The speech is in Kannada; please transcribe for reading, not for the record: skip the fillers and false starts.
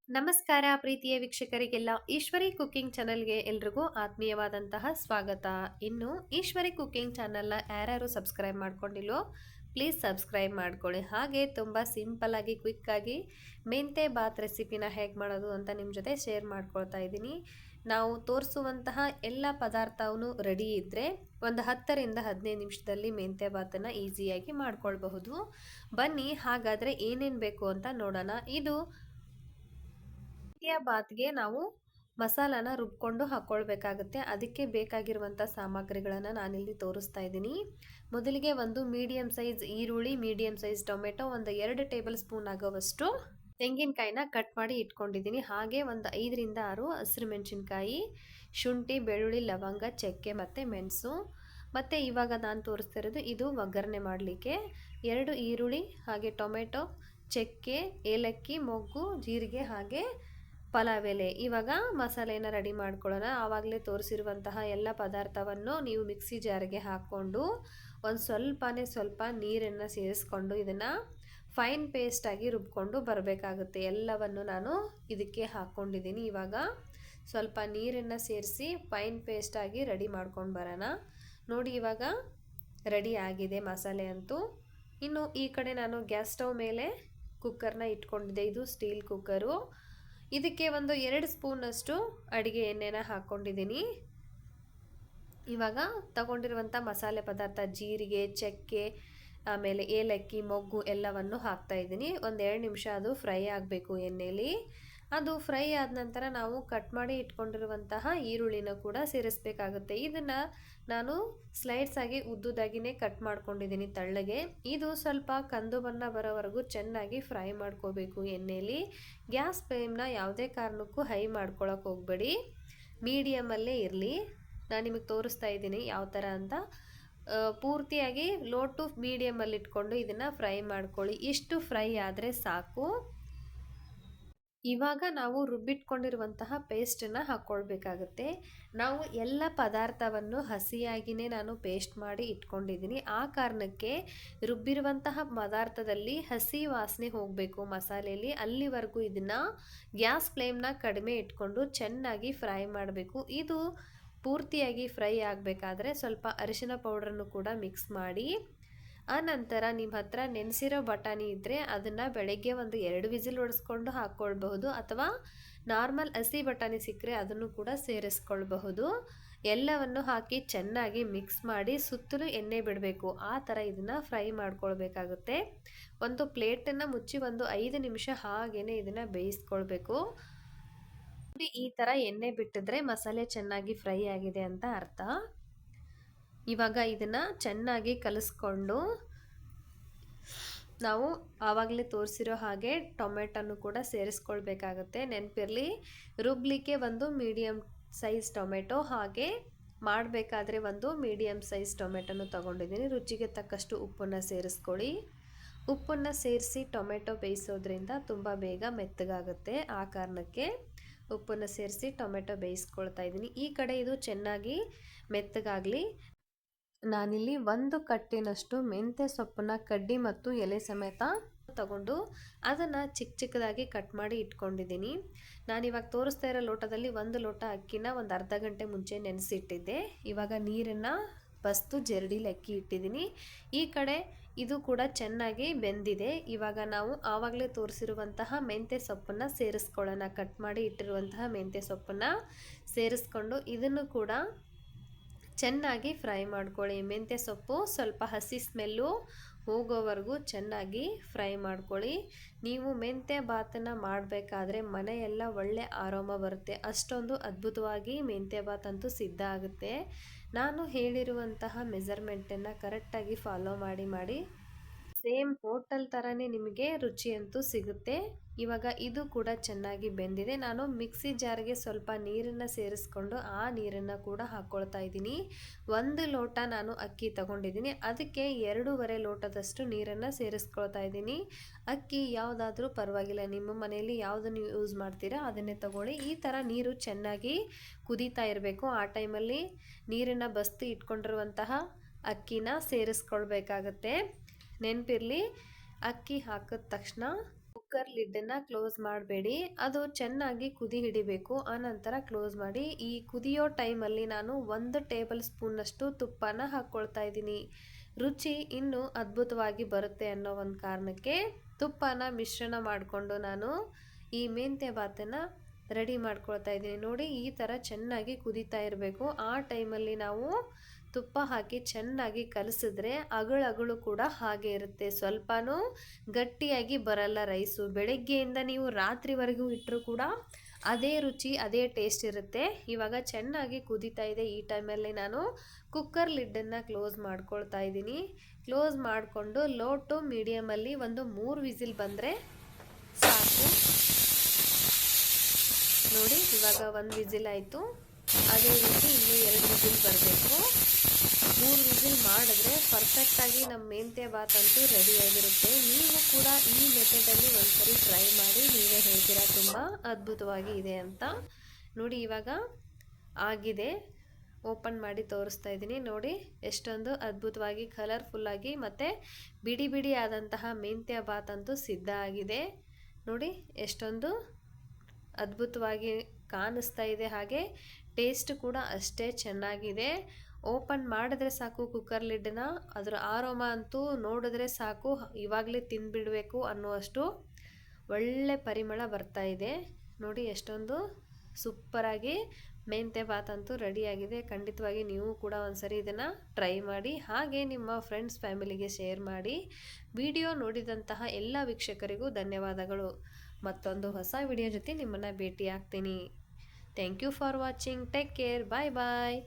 ನಮಸ್ಕಾರ ಪ್ರೀತಿಯ ವೀಕ್ಷಕರಿಗೆಲ್ಲ ಈಶ್ವರಿ ಕುಕಿಂಗ್ ಚಾನಲ್ಗೆ ಎಲ್ರಿಗೂ ಆತ್ಮೀಯವಾದಂತಹ ಸ್ವಾಗತ. ಇನ್ನು ಈಶ್ವರಿ ಕುಕಿಂಗ್ ಚಾನಲ್ನ ಯಾರ್ಯಾರು ಸಬ್ಸ್ಕ್ರೈಬ್ ಮಾಡ್ಕೊಂಡಿಲ್ಲೋ ಪ್ಲೀಸ್ ಸಬ್ಸ್ಕ್ರೈಬ್ ಮಾಡ್ಕೊಳ್ಳಿ. ಹಾಗೆ ತುಂಬ ಸಿಂಪಲ್ ಆಗಿ ಕ್ವಿಕ್ ಆಗಿ ಮೆಂತೆ ಬಾತ್ ರೆಸಿಪಿನ ಹೇಗೆ ಮಾಡೋದು ಅಂತ ನಿಮ್ಮ ಜೊತೆ ಶೇರ್ ಮಾಡ್ಕೊಳ್ತಾ ಇದ್ದೀನಿ. ನಾವು ತೋರಿಸುವಂತಹ ಎಲ್ಲ ಪದಾರ್ಥವೂ ರೆಡಿ ಇದ್ದರೆ ಒಂದು 10ರಿಂದ 15 ನಿಮಿಷದಲ್ಲಿ ಮೆಂತೆ ಬಾತನ್ನು ಈಸಿಯಾಗಿ ಮಾಡ್ಕೊಳ್ಬಹುದು. ಬನ್ನಿ ಹಾಗಾದರೆ ಏನೇನು ಬೇಕು ಅಂತ ನೋಡೋಣ. ಇದು ಬಾತ್ಗೆ ನಾವು ಮಸಾಲಾನ ರುಬ್ಕೊಂಡು ಹಾಕ್ಕೊಳ್ಬೇಕಾಗುತ್ತೆ. ಅದಕ್ಕೆ ಬೇಕಾಗಿರುವಂಥ ಸಾಮಗ್ರಿಗಳನ್ನು ನಾನಿಲ್ಲಿ ತೋರಿಸ್ತಾ ಇದ್ದೀನಿ. ಮೊದಲಿಗೆ ಒಂದು ಮೀಡಿಯಂ ಸೈಜ್ ಈರುಳ್ಳಿ, ಮೀಡಿಯಂ ಸೈಜ್ ಟೊಮೆಟೊ, ಒಂದು 2 ಟೇಬಲ್ ಸ್ಪೂನ್ ಆಗೋವಷ್ಟು ತೆಂಗಿನಕಾಯಿನ ಕಟ್ ಮಾಡಿ ಇಟ್ಕೊಂಡಿದ್ದೀನಿ. ಹಾಗೆ ಒಂದು 5ರಿಂದ 6 ಹಸಿರು ಮೆಣಸಿನ್ಕಾಯಿ, ಶುಂಠಿ, ಬೆಳ್ಳುಳ್ಳಿ, ಲವಂಗ, ಚಕ್ಕೆ ಮತ್ತು ಮೆಣಸು. ಮತ್ತು ಇವಾಗ ನಾನು ತೋರಿಸ್ತಿರೋದು ಇದು ಒಗ್ಗರಣೆ ಮಾಡಲಿಕ್ಕೆ 2 ಈರುಳ್ಳಿ, ಹಾಗೆ ಟೊಮೆಟೊ, ಚಕ್ಕೆ, ಏಲಕ್ಕಿ, ಮೊಗ್ಗು, ಜೀರಿಗೆ, ಹಾಗೆ ಪಲಾವ್ ಎಲೆ. ಇವಾಗ ಮಸಾಲೆನ ರೆಡಿ ಮಾಡ್ಕೊಳ್ಳೋಣ. ಆವಾಗಲೇ ತೋರಿಸಿರುವಂತಹ ಎಲ್ಲ ಪದಾರ್ಥವನ್ನು ನೀವು ಮಿಕ್ಸಿ ಜಾರಿಗೆ ಹಾಕ್ಕೊಂಡು ಒಂದು ಸ್ವಲ್ಪ ನೀರನ್ನು ಸೇರಿಸ್ಕೊಂಡು ಇದನ್ನು ಫೈನ್ ಪೇಸ್ಟಾಗಿ ರುಬ್ಕೊಂಡು ಬರಬೇಕಾಗುತ್ತೆ. ಎಲ್ಲವನ್ನು ನಾನು ಇದಕ್ಕೆ ಹಾಕ್ಕೊಂಡಿದ್ದೀನಿ. ಇವಾಗ ಸ್ವಲ್ಪ ನೀರನ್ನು ಸೇರಿಸಿ ಫೈನ್ ಪೇಸ್ಟಾಗಿ ರೆಡಿ ಮಾಡ್ಕೊಂಡು ಬರೋಣ. ನೋಡಿ ಇವಾಗ ರೆಡಿ ಆಗಿದೆ ಮಸಾಲೆ ಅಂತೂ. ಇನ್ನು ಈ ಕಡೆ ನಾನು ಗ್ಯಾಸ್ ಸ್ಟವ್ ಮೇಲೆ ಕುಕ್ಕರ್ನ ಇಟ್ಕೊಂಡಿದ್ದೆ. ಇದು ಸ್ಟೀಲ್ ಕುಕ್ಕರು. ಇದಕ್ಕೆ ಒಂದು 2 ಸ್ಪೂನಷ್ಟು ಅಡುಗೆ ಎಣ್ಣೆನ ಹಾಕ್ಕೊಂಡಿದ್ದೀನಿ. ಇವಾಗ ತಗೊಂಡಿರುವಂಥ ಮಸಾಲೆ ಪದಾರ್ಥ ಜೀರಿಗೆ, ಚಕ್ಕೆ, ಆಮೇಲೆ ಏಲಕ್ಕಿ, ಮೊಗ್ಗು ಎಲ್ಲವನ್ನು ಹಾಕ್ತಾ ಇದ್ದೀನಿ. ಒಂದು 2 ನಿಮಿಷ ಅದು ಫ್ರೈ ಆಗಬೇಕು ಎಣ್ಣೆಯಲ್ಲಿ. ಅದು ಫ್ರೈ ಆದ ನಂತರ ನಾವು ಕಟ್ ಮಾಡಿ ಇಟ್ಕೊಂಡಿರುವಂತಹ ಈರುಳ್ಳಿನ ಕೂಡ ಸೇರಿಸಬೇಕಾಗುತ್ತೆ. ಇದನ್ನು ನಾನು ಸ್ಲೈಡ್ಸ್ ಆಗಿ ಉದ್ದುದಾಗಿನೇ ಕಟ್ ಮಾಡ್ಕೊಂಡಿದ್ದೀನಿ ತೆಳ್ಳಗೆ. ಇದು ಸ್ವಲ್ಪ ಕಂದು ಬಣ್ಣ ಬರೋವರೆಗೂ ಚೆನ್ನಾಗಿ ಫ್ರೈ ಮಾಡ್ಕೋಬೇಕು ಎಣ್ಣೆಯಲ್ಲಿ. ಗ್ಯಾಸ್ ಫ್ಲೇಮ್ನ ಯಾವುದೇ ಕಾರಣಕ್ಕೂ ಹೈ ಮಾಡ್ಕೊಳಕ್ಕೆ ಹೋಗಬೇಡಿ, ಮೀಡಿಯಮಲ್ಲೇ ಇರಲಿ. ನಾನು ನಿಮಗೆ ತೋರಿಸ್ತಾ ಇದ್ದೀನಿ ಯಾವ ಥರ ಅಂತ. ಪೂರ್ತಿಯಾಗಿ ಲೋ ಟು ಮೀಡಿಯಮಲ್ಲಿ ಇಟ್ಕೊಂಡು ಇದನ್ನು ಫ್ರೈ ಮಾಡ್ಕೊಳ್ಳಿ. ಇಷ್ಟು ಫ್ರೈ ಆದರೆ ಸಾಕು. ಇವಾಗ ನಾವು ರುಬ್ಬಿಟ್ಕೊಂಡಿರುವಂತಹ ಪೇಸ್ಟನ್ನು ಹಾಕ್ಕೊಳ್ಬೇಕಾಗುತ್ತೆ. ನಾವು ಎಲ್ಲ ಪದಾರ್ಥವನ್ನು ಹಸಿಯಾಗಿಯೇ ನಾನು ಪೇಸ್ಟ್ ಮಾಡಿ ಇಟ್ಕೊಂಡಿದ್ದೀನಿ. ಆ ಕಾರಣಕ್ಕೆ ರುಬ್ಬಿರುವಂತಹ ಪದಾರ್ಥದಲ್ಲಿ ಹಸಿ ವಾಸನೆ ಹೋಗಬೇಕು ಮಸಾಲೆಯಲ್ಲಿ. ಅಲ್ಲಿವರೆಗೂ ಇದನ್ನು ಗ್ಯಾಸ್ ಫ್ಲೇಮ್ನ ಕಡಿಮೆ ಇಟ್ಕೊಂಡು ಚೆನ್ನಾಗಿ ಫ್ರೈ ಮಾಡಬೇಕು. ಇದು ಪೂರ್ತಿಯಾಗಿ ಫ್ರೈ ಆಗಬೇಕಾದ್ರೆ ಸ್ವಲ್ಪ ಅರಿಶಿನ ಪೌಡ್ರನ್ನು ಕೂಡ ಮಿಕ್ಸ್ ಮಾಡಿ, ಆನಂತರ ನಿಮ್ಮ ಹತ್ರ ನೆನೆಸಿರೋ ಬಟಾಣಿ ಇದ್ದರೆ ಅದನ್ನು ಬೆಳಗ್ಗೆ ಒಂದು 2 ವಿಸಿಲ್ ಹೊಡೆಸ್ಕೊಂಡು ಹಾಕ್ಕೊಳ್ಬಹುದು, ಅಥವಾ ನಾರ್ಮಲ್ ಹಸಿ ಬಟಾಣಿ ಸಿಕ್ಕರೆ ಅದನ್ನು ಕೂಡ ಸೇರಿಸ್ಕೊಳ್ಬಹುದು. ಎಲ್ಲವನ್ನು ಹಾಕಿ ಚೆನ್ನಾಗಿ ಮಿಕ್ಸ್ ಮಾಡಿ ಸುತ್ತಲೂ ಎಣ್ಣೆ ಬಿಡಬೇಕು. ಆ ಥರ ಇದನ್ನು ಫ್ರೈ ಮಾಡ್ಕೊಳ್ಬೇಕಾಗುತ್ತೆ. ಒಂದು ಪ್ಲೇಟನ್ನು ಮುಚ್ಚಿ ಒಂದು 5 ನಿಮಿಷ ಹಾಗೇ ಇದನ್ನು ಬೇಯಿಸ್ಕೊಳ್ಬೇಕು. ಈ ಥರ ಎಣ್ಣೆ ಬಿಟ್ಟಿದ್ರೆ ಮಸಾಲೆ ಚೆನ್ನಾಗಿ ಫ್ರೈ ಆಗಿದೆ ಅಂತ ಅರ್ಥ. ಇವಾಗ ಇದನ್ನು ಚೆನ್ನಾಗಿ ಕಲಿಸ್ಕೊಂಡು ನಾವು ಆವಾಗಲೇ ತೋರಿಸಿರೋ ಹಾಗೆ ಟೊಮೆಟೊನು ಕೂಡ ಸೇರಿಸ್ಕೊಳ್ಬೇಕಾಗತ್ತೆ. ನೆನಪಿರಲಿ, ರುಬ್ಲಿಕ್ಕೆ ಒಂದು ಮೀಡಿಯಮ್ ಸೈಜ್ ಟೊಮೆಟೊ, ಹಾಗೆ ಮಾಡಬೇಕಾದ್ರೆ ಒಂದು ಮೀಡಿಯಮ್ ಸೈಜ್ ಟೊಮೆಟೊನು ತೊಗೊಂಡಿದ್ದೀನಿ. ರುಚಿಗೆ ತಕ್ಕಷ್ಟು ಉಪ್ಪನ್ನು ಸೇರಿಸ್ಕೊಳ್ಳಿ. ಉಪ್ಪನ್ನು ಸೇರಿಸಿ ಟೊಮೆಟೊ ಬೇಯಿಸೋದ್ರಿಂದ ತುಂಬ ಬೇಗ ಮೆತ್ತಗಾಗುತ್ತೆ. ಆ ಕಾರಣಕ್ಕೆ ಉಪ್ಪನ್ನು ಸೇರಿಸಿ ಟೊಮೆಟೊ ಬೇಯಿಸ್ಕೊಳ್ತಾ ಇದ್ದೀನಿ. ಈ ಕಡೆ ಇದು ಚೆನ್ನಾಗಿ ಮೆತ್ತಗಾಗಲಿ. ನಾನಿಲ್ಲಿ 1 ಕಟ್ಟಿನಷ್ಟು ಮೆಂತ್ಯ ಸೊಪ್ಪನ್ನ ಕಡ್ಡಿ ಮತ್ತು ಎಲೆ ಸಮೇತ ತಗೊಂಡು ಅದನ್ನು ಚಿಕ್ಕದಾಗಿ ಕಟ್ ಮಾಡಿ ಇಟ್ಕೊಂಡಿದ್ದೀನಿ. ನಾನಿವಾಗ ತೋರಿಸ್ತಾ ಇರೋ ಲೋಟದಲ್ಲಿ 1 ಲೋಟ ಅಕ್ಕಿನ ಒಂದು ಅರ್ಧ ಗಂಟೆ ಮುಂಚೆ ನೆನೆಸಿಟ್ಟಿದ್ದೆ. ಇವಾಗ ನೀರನ್ನು ಬಸ್ತು ಜರಡಿಲಿ ಅಕ್ಕಿ ಇಟ್ಟಿದ್ದೀನಿ. ಈ ಕಡೆ ಇದು ಕೂಡ ಚೆನ್ನಾಗಿ ಬೆಂದಿದೆ. ಇವಾಗ ನಾವು ಆವಾಗಲೇ ತೋರಿಸಿರುವಂತಹ ಮೆಂತ್ಯ ಸೊಪ್ಪನ್ನು ಸೇರಿಸ್ಕೊಳ್ಳೋಣ. ಕಟ್ ಮಾಡಿ ಇಟ್ಟಿರುವಂತಹ ಮೆಂತ್ಯ ಸೊಪ್ಪನ್ನು ಸೇರಿಸ್ಕೊಂಡು ಇದನ್ನು ಕೂಡ ಚೆನ್ನಾಗಿ ಫ್ರೈ ಮಾಡ್ಕೊಳ್ಳಿ. ಮೆಂತ್ಯ ಸೊಪ್ಪು ಸ್ವಲ್ಪ ಹಸಿ ಸ್ಮೆಲ್ಲು ಹೋಗೋವರೆಗೂ ಚೆನ್ನಾಗಿ ಫ್ರೈ ಮಾಡ್ಕೊಳ್ಳಿ. ನೀವು ಮೆಂತ್ಯ ಬಾತನ್ನು ಮಾಡಬೇಕಾದ್ರೆ ಮನೆಯೆಲ್ಲ ಒಳ್ಳೆ ಆರೋಮ ಬರುತ್ತೆ. ಅಷ್ಟೊಂದು ಅದ್ಭುತವಾಗಿ ಮೆಂತ್ಯ ಬಾತ್ ಅಂತೂ ಸಿದ್ಧ ಆಗುತ್ತೆ. ನಾನು ಹೇಳಿರುವಂತಹ ಮೆಜರ್ಮೆಂಟನ್ನು ಕರೆಕ್ಟಾಗಿ ಫಾಲೋ ಮಾಡಿ ಸೇಮ್ ಹೋಟೆಲ್ ಥರನೇ ನಿಮಗೆ ರುಚಿಯಂತೂ ಸಿಗುತ್ತೆ. ಇವಾಗ ಇದು ಕೂಡ ಚೆನ್ನಾಗಿ ಬೆಂದಿದೆ. ನಾನು ಮಿಕ್ಸಿ ಜಾರ್ಗೆ ಸ್ವಲ್ಪ ನೀರನ್ನು ಸೇರಿಸ್ಕೊಂಡು ಆ ನೀರನ್ನು ಕೂಡ ಹಾಕ್ಕೊಳ್ತಾ ಇದ್ದೀನಿ. 1 ಲೋಟ ನಾನು ಅಕ್ಕಿ ತಗೊಂಡಿದ್ದೀನಿ, ಅದಕ್ಕೆ 2.5 ಲೋಟದಷ್ಟು ನೀರನ್ನು ಸೇರಿಸ್ಕೊಳ್ತಾ ಇದ್ದೀನಿ. ಅಕ್ಕಿ ಯಾವುದಾದ್ರೂ ಪರವಾಗಿಲ್ಲ, ನಿಮ್ಮ ಮನೆಯಲ್ಲಿ ಯಾವುದನ್ನು ಯೂಸ್ ಮಾಡ್ತೀರಾ ಅದನ್ನೇ ತಗೊಳ್ಳಿ. ಈ ಥರ ನೀರು ಚೆನ್ನಾಗಿ ಕುದೀತಾ ಇರಬೇಕು. ಆ ಟೈಮಲ್ಲಿ ನೀರನ್ನು ಬಸ್ತು ಇಟ್ಕೊಂಡಿರುವಂತಹ ಅಕ್ಕಿನ ಸೇರಿಸ್ಕೊಳ್ಬೇಕಾಗತ್ತೆ. ನೆನಪಿರಲಿ, ಅಕ್ಕಿ ಹಾಕಿದ ತಕ್ಷಣ ಕುಕ್ಕರ್ ಲಿಡ್ಡನ್ನು ಕ್ಲೋಸ್ ಮಾಡಬೇಡಿ, ಅದು ಚೆನ್ನಾಗಿ ಕುದಿ ಹಿಡಿಬೇಕು. ಆನಂತರ ಕ್ಲೋಸ್ ಮಾಡಿ. ಈ ಕುದಿಯೋ ಟೈಮಲ್ಲಿ ನಾನು 1 ಟೇಬಲ್ ಸ್ಪೂನ್ನಷ್ಟು ತುಪ್ಪನ ಹಾಕ್ಕೊಳ್ತಾ ಇದ್ದೀನಿ. ರುಚಿ ಇನ್ನೂ ಅದ್ಭುತವಾಗಿ ಬರುತ್ತೆ ಅನ್ನೋ ಒಂದು ಕಾರಣಕ್ಕೆ ತುಪ್ಪನ ಮಿಶ್ರಣ ಮಾಡಿಕೊಂಡು ನಾನು ಈ ಮೆಂತ್ಯ ಭಾತನ್ನು ರೆಡಿ ಮಾಡ್ಕೊಳ್ತಾ ಇದ್ದೀನಿ. ನೋಡಿ, ಈ ಥರ ಚೆನ್ನಾಗಿ ಕುದೀತಾ ಇರಬೇಕು. ಆ ಟೈಮಲ್ಲಿ ನಾವು ತುಪ್ಪ ಹಾಕಿ ಚೆನ್ನಾಗಿ ಕಲಸಿದ್ರೆ ಅಗಳು ಕೂಡ ಹಾಗೆ ಇರುತ್ತೆ, ಸ್ವಲ್ಪನೂ ಗಟ್ಟಿಯಾಗಿ ಬರಲ್ಲ ರೈಸು. ಬೆಳಗ್ಗೆಯಿಂದ ನೀವು ರಾತ್ರಿವರೆಗೂ ಇಟ್ಟರೂ ಕೂಡ ಅದೇ ರುಚಿ ಅದೇ ಟೇಸ್ಟ್ ಇರುತ್ತೆ. ಇವಾಗ ಚೆನ್ನಾಗಿ ಕುದೀತಾ ಇದೆ. ಈ ಟೈಮಲ್ಲಿ ನಾನು ಕುಕ್ಕರ್ ಲಿಡ್ಡನ್ನು ಕ್ಲೋಸ್ ಮಾಡ್ಕೊಳ್ತಾ ಇದ್ದೀನಿ. ಕ್ಲೋಸ್ ಮಾಡಿಕೊಂಡು ಲೋ ಟು ಮೀಡಿಯಮಲ್ಲಿ ಒಂದು 3 ವಿಸಿಲ್ ಬಂದರೆ ಸಾಕು. ನೋಡಿ, ಇವಾಗ 1 ವಿಸಿಲ್ ಆಯಿತು. ಅದೇ ರೀತಿ ಇನ್ನೂ 2 ವಿಸಿಲ್ ಬರಬೇಕು. 3 ವಿಸಿಲ್ ಮಾಡಿದ್ರೆ ಪರ್ಫೆಕ್ಟಾಗಿ ನಮ್ಮ ಮೆಂತ್ಯ ಭಾತ್ ಅಂತೂ ರೆಡಿಯಾಗಿರುತ್ತೆ. ನೀವು ಕೂಡ ಈ ಮೆಥಡಲ್ಲಿ ಒಂದ್ಸರಿ ಟ್ರೈ ಮಾಡಿ, ನೀವೇ ಹೇಳ್ತೀರಾ ತುಂಬ ಅದ್ಭುತವಾಗಿ ಇದೆ ಅಂತ. ನೋಡಿ, ಇವಾಗ ಆಗಿದೆ. ಓಪನ್ ಮಾಡಿ ತೋರಿಸ್ತಾ ಇದ್ದೀನಿ. ನೋಡಿ, ಎಷ್ಟೊಂದು ಅದ್ಭುತವಾಗಿ ಕಲರ್ಫುಲ್ಲಾಗಿ ಮತ್ತು ಬಿಡಿ ಬಿಡಿ ಆದಂತಹ ಮೆಂತ್ಯ ಭಾತ್ ಅಂತೂ ಸಿದ್ಧ ಆಗಿದೆ. ನೋಡಿ, ಎಷ್ಟೊಂದು ಅದ್ಭುತವಾಗಿ ಕಾಣಿಸ್ತಾ ಇದೆ, ಹಾಗೆ ಟೇಸ್ಟ್ ಕೂಡ ಅಷ್ಟೇ ಚೆನ್ನಾಗಿದೆ. ಓಪನ್ ಮಾಡಿದ್ರೆ ಸಾಕು ಕುಕ್ಕರ್ ಲಿಡ್ಡನ್ನ, ಅದರ ಆರೋಮ ಅಂತೂ ನೋಡಿದ್ರೆ ಸಾಕು ಇವಾಗಲೇ ತಿಂದುಬಿಡಬೇಕು ಅನ್ನುವಷ್ಟು ಒಳ್ಳೆ ಪರಿಮಳ ಬರ್ತಾ ಇದೆ. ನೋಡಿ, ಎಷ್ಟೊಂದು ಸೂಪರಾಗಿ ಮೆಂತ್ಯ ಭಾತ್ ಅಂತೂ ರೆಡಿಯಾಗಿದೆ. ಖಂಡಿತವಾಗಿ ನೀವು ಕೂಡ ಒಂದ್ಸರಿ ಇದನ್ನು ಟ್ರೈ ಮಾಡಿ, ಹಾಗೆ ನಿಮ್ಮ ಫ್ರೆಂಡ್ಸ್ ಫ್ಯಾಮಿಲಿಗೆ ಶೇರ್ ಮಾಡಿ. ವಿಡಿಯೋ ನೋಡಿದಂತಹ ಎಲ್ಲ ವೀಕ್ಷಕರಿಗೂ ಧನ್ಯವಾದಗಳು. ಮತ್ತೊಂದು ಹೊಸ ವಿಡಿಯೋ ಜೊತೆ ನಿಮ್ಮನ್ನು ಭೇಟಿ ಆಗ್ತೀನಿ. Thank you for watching. Take care. Bye bye.